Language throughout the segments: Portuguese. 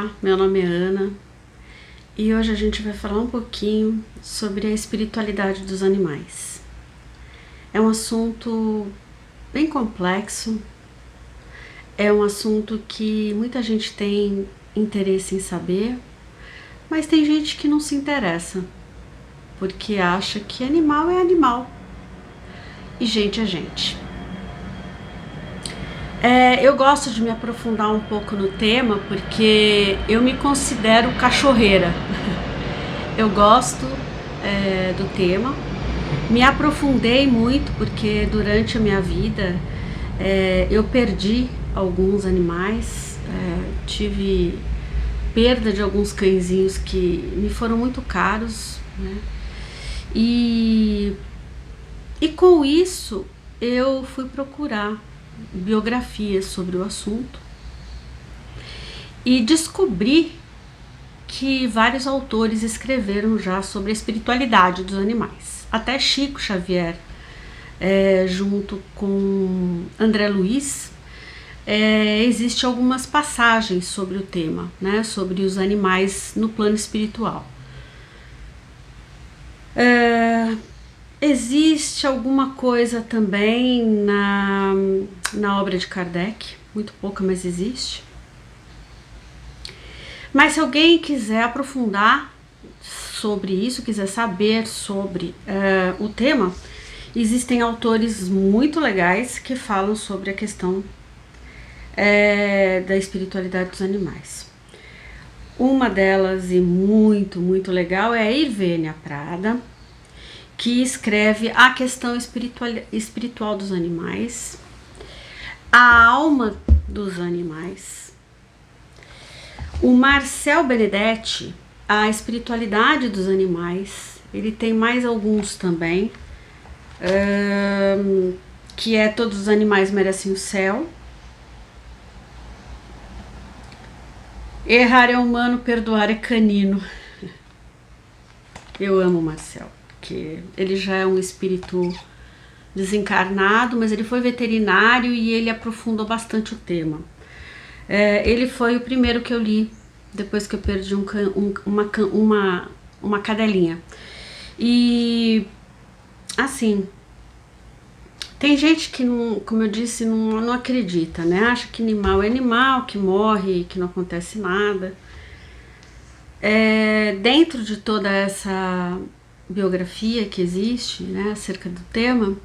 Olá, meu nome é Ana e hoje a gente vai falar um pouquinho sobre a espiritualidade dos animais. É um assunto bem complexo, é um assunto que muita gente tem interesse em saber, mas tem gente que não se interessa, porque acha que animal é animal e gente é gente. Eu gosto de me aprofundar um pouco no tema porque eu me considero cachorreira. Eu gosto do tema, me aprofundei muito porque durante a minha vida eu perdi alguns animais, tive perda de alguns cãezinhos que me foram muito caros, né? E com isso eu fui procurar biografias sobre o assunto e descobri que vários autores escreveram já sobre a espiritualidade dos animais. Até Chico Xavier, junto com André Luiz, existe algumas passagens sobre o tema, né, sobre os animais no plano espiritual. Existe alguma coisa também na obra de Kardec, muito pouca, mas existe. Mas se alguém quiser aprofundar sobre isso, quiser saber sobre o tema, existem autores muito legais que falam sobre a questão da espiritualidade dos animais. Uma delas, e muito legal, é a Irvênia Prada, que escreve a questão espiritual dos animais, a alma dos animais. O Marcel Benedetti, a espiritualidade dos animais. Ele tem mais alguns também, que é Todos os Animais Merecem o Céu, Errar é Humano, Perdoar é Canino. Eu amo o Marcel, porque ele já é um espírito desencarnado, mas ele foi veterinário e ele aprofundou bastante o tema. Ele foi o primeiro que eu li depois que eu perdi uma cadelinha. E assim, tem gente que não, como eu disse, não acredita, né? Acha que animal é animal, que morre, que não acontece nada. Dentro de toda essa biografia que existe, né, acerca do tema,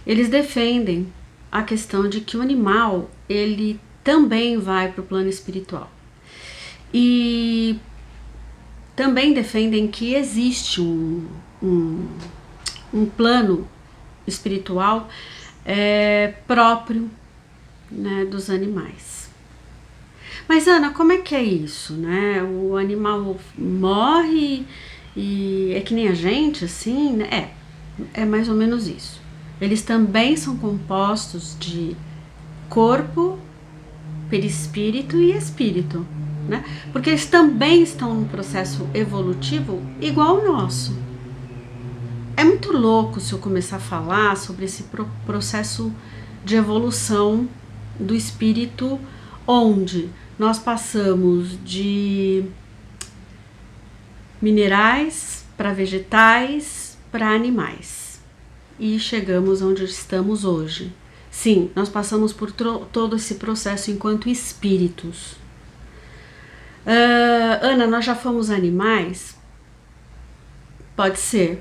eles defendem a questão de que o animal, ele também vai para o plano espiritual. E também defendem que existe um plano espiritual próprio, né, dos animais. Mas Ana, como é que é isso, né? O animal morre e é que nem a gente, assim, né? É mais ou menos isso. Eles também são compostos de corpo, perispírito e espírito, né? Porque eles também estão num processo evolutivo igual ao nosso. É muito louco se eu começar a falar sobre esse processo de evolução do espírito, onde nós passamos de minerais para vegetais para animais e chegamos onde estamos hoje. Sim, nós passamos por todo esse processo enquanto espíritos. Ana, nós já fomos animais? Pode ser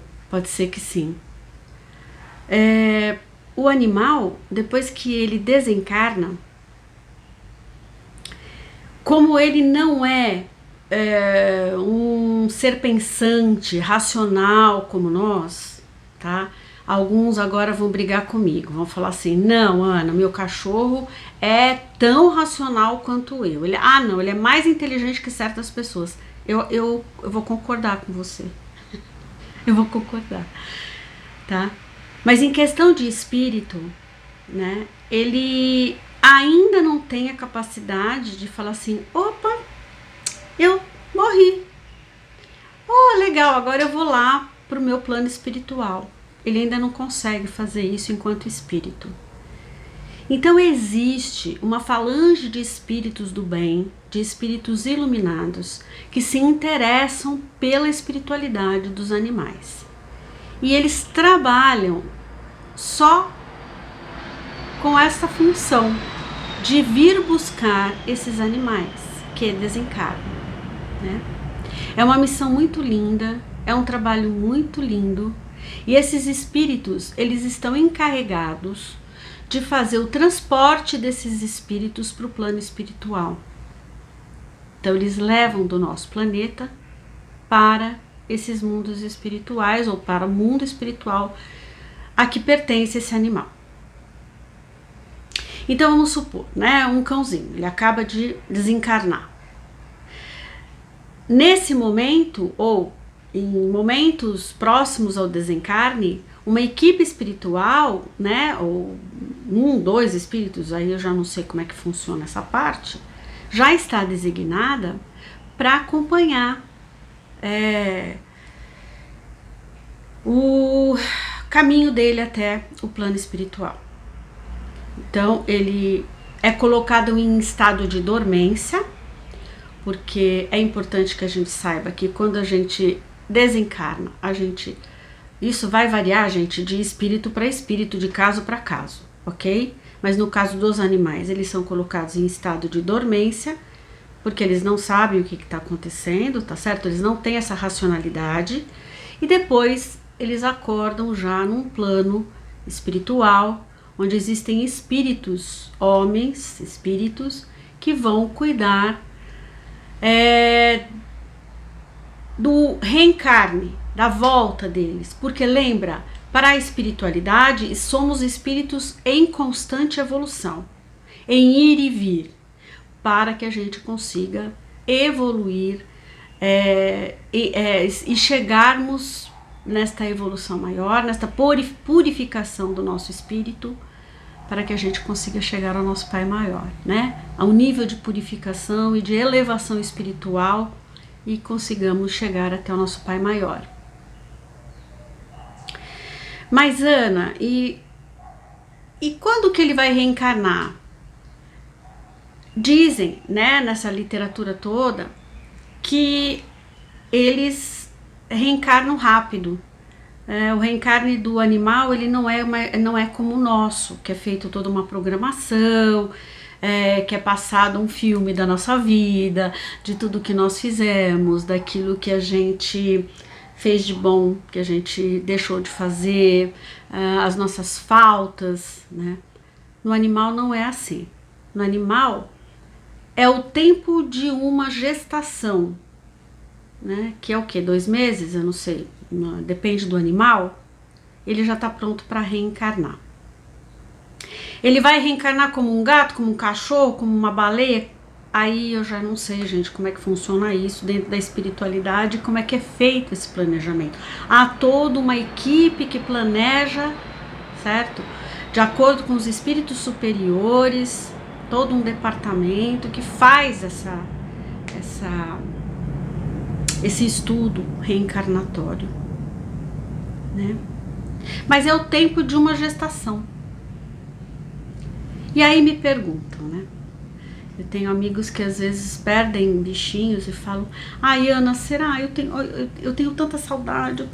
que sim. O animal, depois que ele desencarna, como ele não é um ser pensante, racional como nós, tá? Alguns agora vão brigar comigo, vão falar assim: não, Ana, meu cachorro é tão racional quanto eu. Ele é mais inteligente que certas pessoas. Eu vou concordar com você. Eu vou concordar, tá? Mas em questão de espírito, né? Ele ainda não tem a capacidade de falar assim: opa, eu morri. Oh, legal, agora eu vou lá pro meu plano espiritual. Ele ainda não consegue fazer isso enquanto espírito. Então existe uma falange de espíritos do bem, de espíritos iluminados, que se interessam pela espiritualidade dos animais. E eles trabalham só com essa função de vir buscar esses animais que desencarnam, né? É uma missão muito linda, é um trabalho muito lindo, e esses espíritos, eles estão encarregados de fazer o transporte desses espíritos para o plano espiritual. Então eles levam do nosso planeta para esses mundos espirituais, ou para o mundo espiritual a que pertence esse animal. Então vamos supor, né, um cãozinho, ele acaba de desencarnar. Nesse momento, ou em momentos próximos ao desencarne, uma equipe espiritual, né, ou 1, 2 espíritos, aí eu já não sei como é que funciona essa parte, já está designada para acompanhar o caminho dele até o plano espiritual. Então ele é colocado em estado de dormência, porque é importante que a gente saiba que quando a gente desencarna, isso vai variar, gente, de espírito para espírito, de caso para caso, ok? Mas no caso dos animais, eles são colocados em estado de dormência, porque eles não sabem o que está acontecendo, tá certo? Eles não têm essa racionalidade, e depois eles acordam já num plano espiritual, onde existem espíritos, homens, espíritos, que vão cuidar do reencarne, da volta deles, porque lembra, para a espiritualidade somos espíritos em constante evolução, em ir e vir, para que a gente consiga evoluir e chegarmos nesta evolução maior, nesta purificação do nosso espírito, para que a gente consiga chegar ao nosso Pai maior, né? Ao nível de purificação e de elevação espiritual, e consigamos chegar até o nosso Pai maior. Mas Ana, e quando que ele vai reencarnar? Dizem, né, nessa literatura toda, que eles reencarnam rápido. O reencarne do animal, ele não é como o nosso, que é feito toda uma programação, que é passado um filme da nossa vida, de tudo que nós fizemos, daquilo que a gente fez de bom, que a gente deixou de fazer, as nossas faltas, né? No animal não é assim. No animal é o tempo de uma gestação, né? Que é o quê? 2 meses? Eu não sei. Depende do animal. Ele já está pronto para reencarnar. Ele vai reencarnar como um gato, como um cachorro, como uma baleia? Aí eu já não sei, gente, como é que funciona isso dentro da espiritualidade, como é que é feito esse planejamento. Há toda uma equipe que planeja, certo? De acordo com os espíritos superiores, todo um departamento que faz esse estudo reencarnatório, né? Mas é o tempo de uma gestação. E aí me perguntam, né? Eu tenho amigos que às vezes perdem bichinhos e falam: ai, Ana, será? Eu tenho tanta saudade,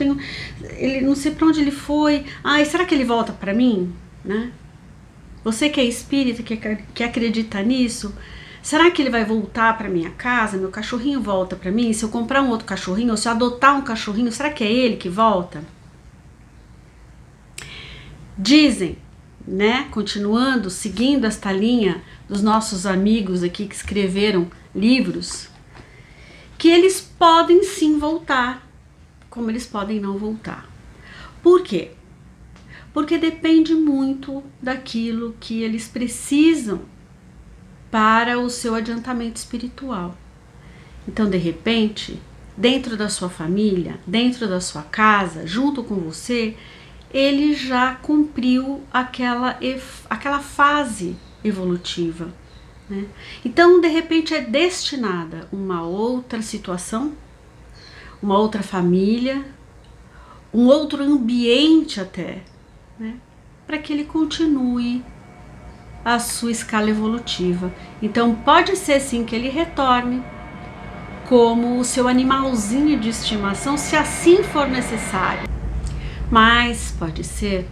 ele não sei para onde ele foi. Ai, será que ele volta para mim, né? Você que é espírita, que acredita nisso, será que ele vai voltar para minha casa? Meu cachorrinho volta para mim? Se eu comprar um outro cachorrinho, ou se eu adotar um cachorrinho, será que é ele que volta? Dizem, né, continuando, seguindo esta linha dos nossos amigos aqui que escreveram livros, que eles podem sim voltar, como eles podem não voltar. Por quê? Porque depende muito daquilo que eles precisam para o seu adiantamento espiritual. Então, de repente, dentro da sua família, dentro da sua casa, junto com você, ele já cumpriu aquela fase evolutiva, né? Então, de repente, é destinada uma outra situação, uma outra família, um outro ambiente até, né? Para que ele continue a sua escala evolutiva. Então pode ser sim que ele retorne como o seu animalzinho de estimação, se assim for necessário. Mas pode ser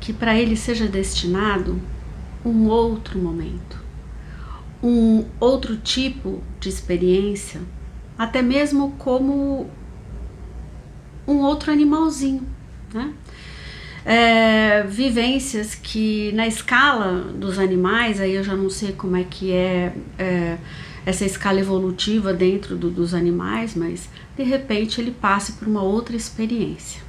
que para ele seja destinado um outro momento, um outro tipo de experiência, até mesmo como um outro animalzinho, né? Vivências que na escala dos animais, aí eu já não sei como é que essa escala evolutiva dentro dos animais, mas de repente ele passe por uma outra experiência.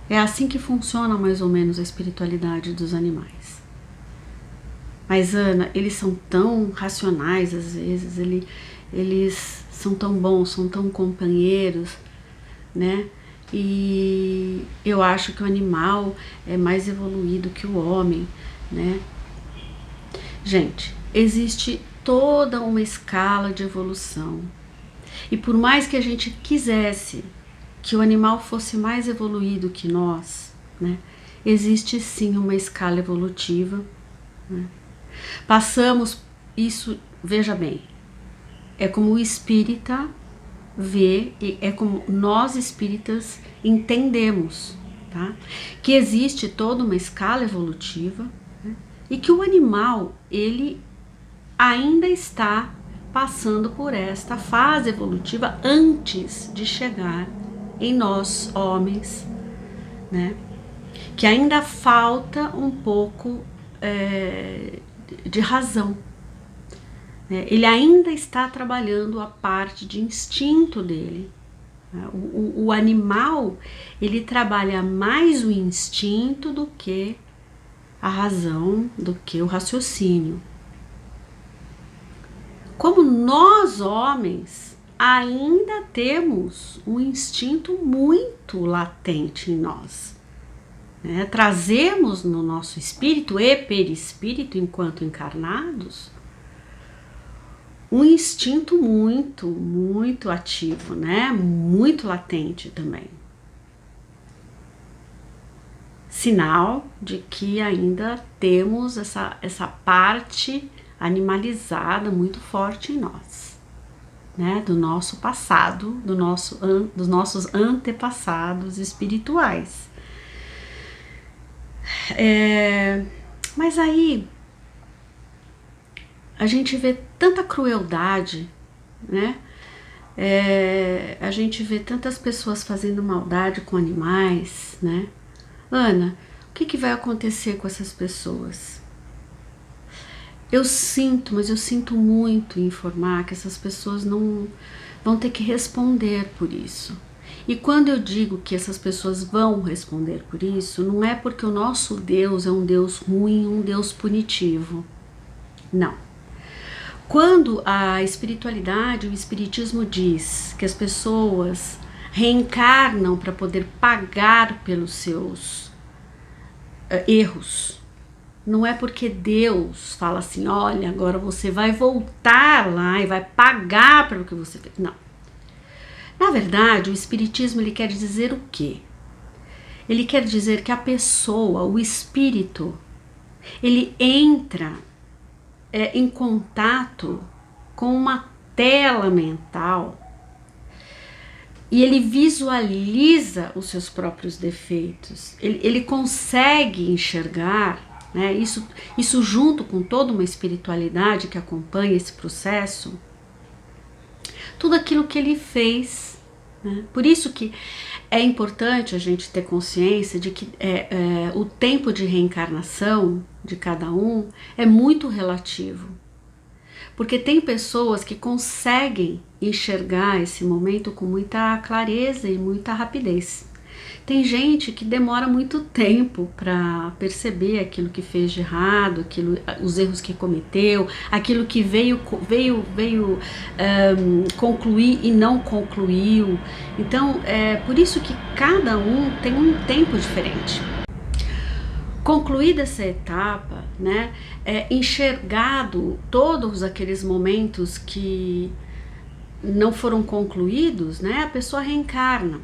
É assim que funciona mais ou menos a espiritualidade dos animais. Mas Ana, eles são tão racionais às vezes, eles são tão bons, são tão companheiros, né? E eu acho que o animal é mais evoluído que o homem, né? Gente, existe toda uma escala de evolução. E por mais que a gente quisesse que o animal fosse mais evoluído que nós, né? Existe sim uma escala evolutiva, né? Passamos isso, veja bem, é como o espírita vê, é como nós espíritas entendemos, tá? Que existe toda uma escala evolutiva, né? E que o animal, ele ainda está passando por esta fase evolutiva antes de chegar em nós, homens, né? Que ainda falta um pouco de razão. Ele ainda está trabalhando a parte de instinto dele. O animal, ele trabalha mais o instinto do que a razão, do que o raciocínio. Como nós, homens, ainda temos um instinto muito latente em nós. Trazemos no nosso espírito e perispírito, enquanto encarnados, um instinto muito, muito ativo, né? Muito latente também. Sinal de que ainda temos essa parte animalizada muito forte em nós, né? Do nosso passado, dos nossos antepassados espirituais. Mas aí a gente vê tanta crueldade, né? A gente vê tantas pessoas fazendo maldade com animais, né? Ana, o que vai acontecer com essas pessoas? Eu sinto, mas eu sinto muito em informar que essas pessoas não vão ter que responder por isso. E quando eu digo que essas pessoas vão responder por isso, não é porque o nosso Deus é um Deus ruim, um Deus punitivo. Não. Quando a espiritualidade, o espiritismo diz que as pessoas reencarnam para poder pagar pelos seus erros, não é porque Deus fala assim, olha, agora você vai voltar lá e vai pagar pelo que você fez. Não. Na verdade, o espiritismo, ele quer dizer o quê? Ele quer dizer que a pessoa, o espírito, ele entra em contato com uma tela mental e ele visualiza os seus próprios defeitos, ele consegue enxergar, né, isso junto com toda uma espiritualidade que acompanha esse processo, tudo aquilo que ele fez, né? Por isso que é importante a gente ter consciência de que o tempo de reencarnação de cada um é muito relativo. Porque tem pessoas que conseguem enxergar esse momento com muita clareza e muita rapidez. Tem gente que demora muito tempo para perceber aquilo que fez de errado, os erros que cometeu, aquilo que veio concluir e não concluiu. Então, é por isso que cada um tem um tempo diferente. Concluída essa etapa, né, enxergado todos aqueles momentos que não foram concluídos, né, a pessoa reencarna.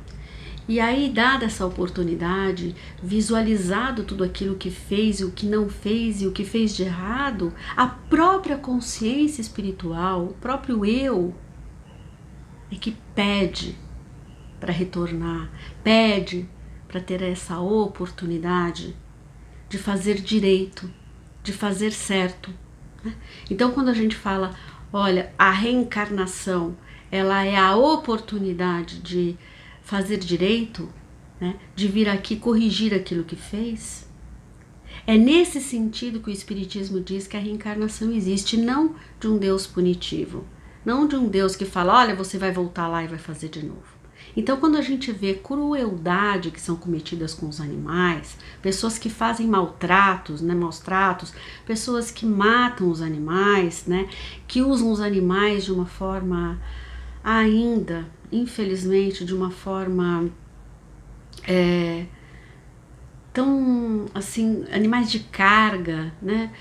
E aí, dada essa oportunidade, visualizado tudo aquilo que fez e o que não fez e o que fez de errado, a própria consciência espiritual, o próprio eu, é que pede para retornar, pede para ter essa oportunidade de fazer direito, de fazer certo. Então, quando a gente fala, olha, a reencarnação, ela é a oportunidade de fazer direito, né, de vir aqui corrigir aquilo que fez, é nesse sentido que o Espiritismo diz que a reencarnação existe, não de um Deus punitivo, não de um Deus que fala, olha, você vai voltar lá e vai fazer de novo. Então, quando a gente vê crueldade que são cometidas com os animais, pessoas que fazem maltratos, né, maus tratos, pessoas que matam os animais, né, que usam os animais de uma forma ainda, infelizmente, de uma forma tão, assim, animais de carga, né,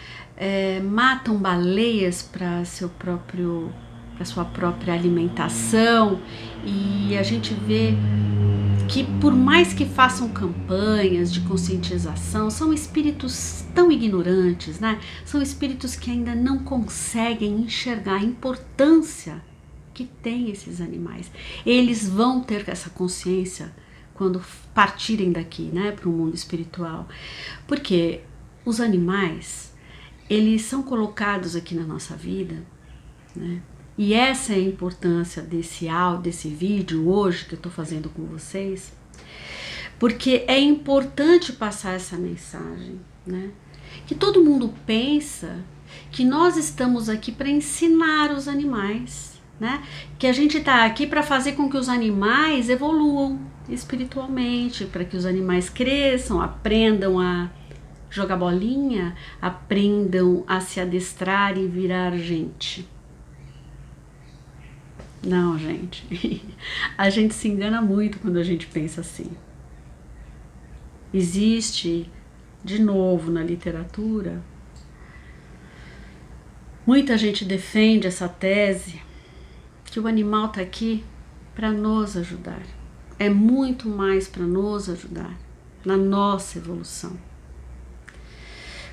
matam baleias para sua própria alimentação, e a gente vê que por mais que façam campanhas de conscientização, são espíritos tão ignorantes, né? São espíritos que ainda não conseguem enxergar a importância que tem esses animais. Eles vão ter essa consciência quando partirem daqui, né, para o mundo espiritual, porque os animais, eles são colocados aqui na nossa vida, né? E essa é a importância desse áudio, desse vídeo hoje que eu estou fazendo com vocês, porque é importante passar essa mensagem, né? Que todo mundo pensa que nós estamos aqui para ensinar os animais, né? Que a gente está aqui para fazer com que os animais evoluam espiritualmente, para que os animais cresçam, aprendam a jogar bolinha, aprendam a se adestrar e virar gente. Não, gente, a gente se engana muito quando a gente pensa assim. Existe, de novo, na literatura, muita gente defende essa tese que o animal está aqui para nos ajudar. É muito mais para nos ajudar na nossa evolução.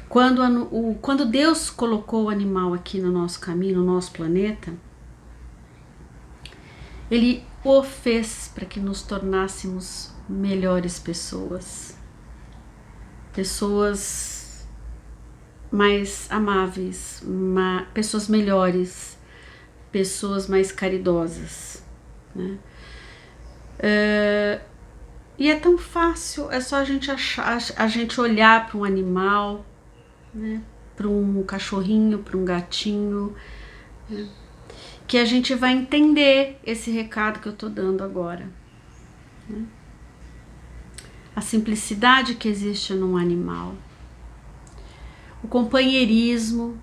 Quando Deus colocou o animal aqui no nosso caminho, no nosso planeta, Ele o fez para que nos tornássemos melhores pessoas, pessoas mais amáveis, pessoas melhores, pessoas mais caridosas, né? E é tão fácil, é só a gente olhar para um animal, né? Para um cachorrinho, para um gatinho, né? Que a gente vai entender esse recado que eu tô dando agora, né? A simplicidade que existe num animal, o companheirismo,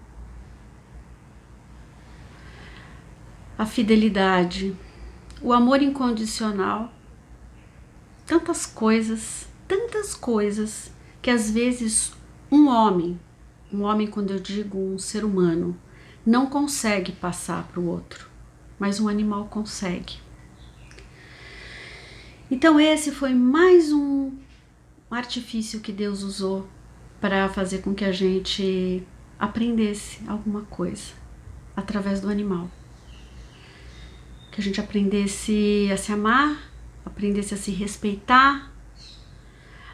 a fidelidade, o amor incondicional, tantas coisas que às vezes um homem quando eu digo um ser humano, não consegue passar para o outro, mas um animal consegue. Então esse foi mais um artifício que Deus usou para fazer com que a gente aprendesse alguma coisa através do animal. Que a gente aprendesse a se amar, aprendesse a se respeitar,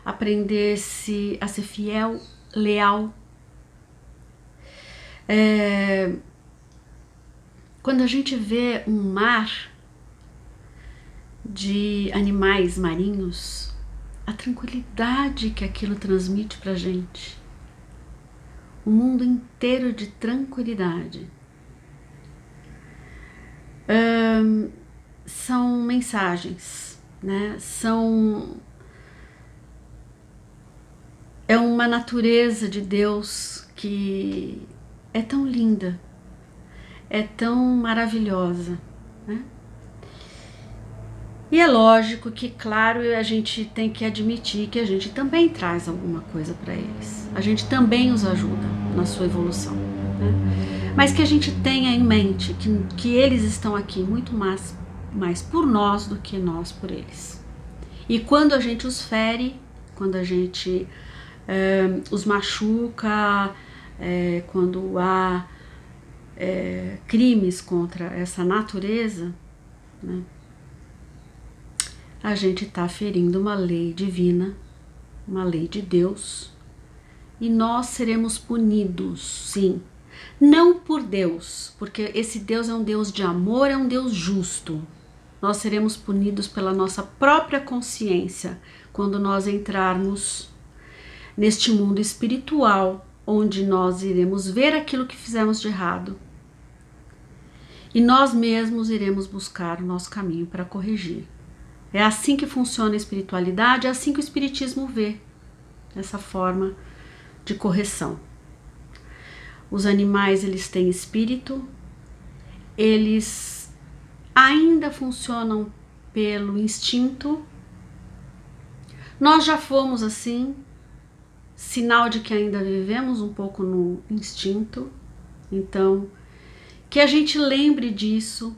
aprendesse a ser fiel, leal. Quando a gente vê um mar de animais marinhos, a tranquilidade que aquilo transmite pra gente, um mundo inteiro de tranquilidade, são mensagens, né? É uma natureza de Deus que é tão linda, é tão maravilhosa, né? E é lógico que, claro, a gente tem que admitir que a gente também traz alguma coisa para eles. A gente também os ajuda na sua evolução, né? Mas que a gente tenha em mente que eles estão aqui muito mais por nós do que nós por eles. E quando a gente os fere, quando a gente os machuca, quando há crimes contra essa natureza, né, a gente está ferindo uma lei divina, uma lei de Deus, e nós seremos punidos, sim. Não por Deus, porque esse Deus é um Deus de amor, é um Deus justo. Nós seremos punidos pela nossa própria consciência quando nós entrarmos neste mundo espiritual, onde nós iremos ver aquilo que fizemos de errado e nós mesmos iremos buscar o nosso caminho para corrigir. É assim que funciona a espiritualidade, é assim que o espiritismo vê essa forma de correção. Os animais, eles têm espírito, eles ainda funcionam pelo instinto. Nós já fomos assim, sinal de que ainda vivemos um pouco no instinto. Então, que a gente lembre disso.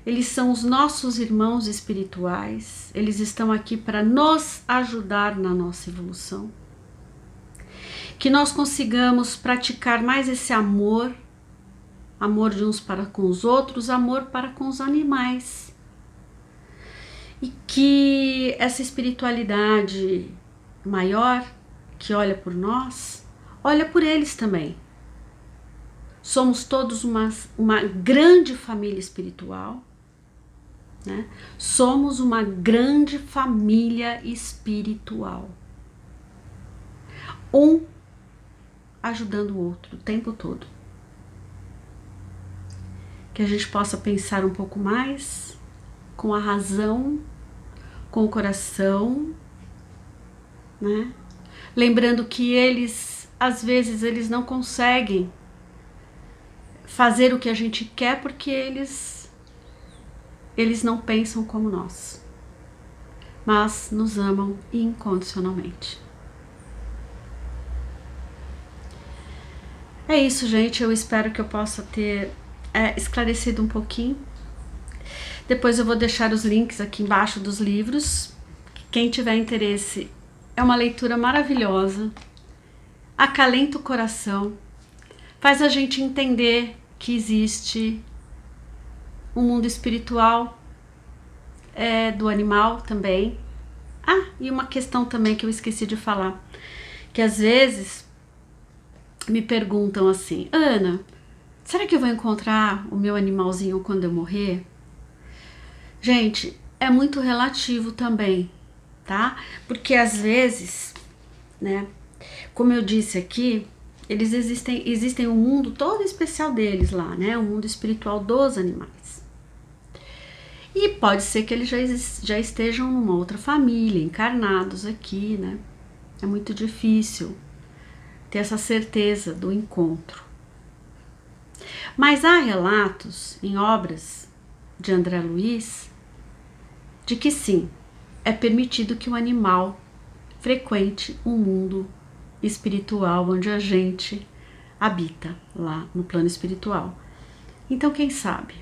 Eles são os nossos irmãos espirituais, eles estão aqui para nos ajudar na nossa evolução. Que nós consigamos praticar mais esse amor, amor de uns para com os outros, amor para com os animais. E que essa espiritualidade maior, que olha por nós, olha por eles também. Somos todos uma grande família espiritual, né? Somos uma grande família espiritual. Um ajudando o outro o tempo todo. Que a gente possa pensar um pouco mais com a razão, com o coração, né? Lembrando que eles, às vezes, eles não conseguem fazer o que a gente quer porque eles não pensam como nós, mas nos amam incondicionalmente. É isso, gente. Eu espero que eu possa ter esclarecido um pouquinho. Depois eu vou deixar os links aqui embaixo dos livros. Quem tiver interesse, é uma leitura maravilhosa, acalenta o coração, faz a gente entender que existe um mundo espiritual do animal também. E uma questão também que eu esqueci de falar, que às vezes me perguntam assim: Ana, será que eu vou encontrar o meu animalzinho quando eu morrer? Gente, é muito relativo também, tá? Porque às vezes, né, como eu disse aqui, eles existem um mundo todo especial deles lá, né? O mundo espiritual dos animais. E pode ser que eles já estejam numa outra família, encarnados aqui, né? É muito difícil ter essa certeza do encontro. Mas há relatos em obras de André Luiz de que sim, é permitido que o animal frequente um mundo espiritual onde a gente habita, lá no plano espiritual. Então, quem sabe?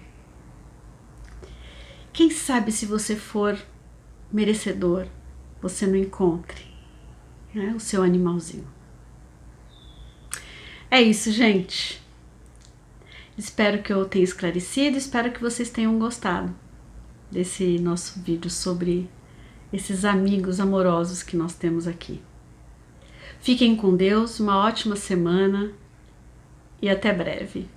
Quem sabe se você for merecedor, você não encontre, né, o seu animalzinho. É isso, gente. Espero que eu tenha esclarecido, espero que vocês tenham gostado desse nosso vídeo sobre esses amigos amorosos que nós temos aqui. Fiquem com Deus, uma ótima semana e até breve.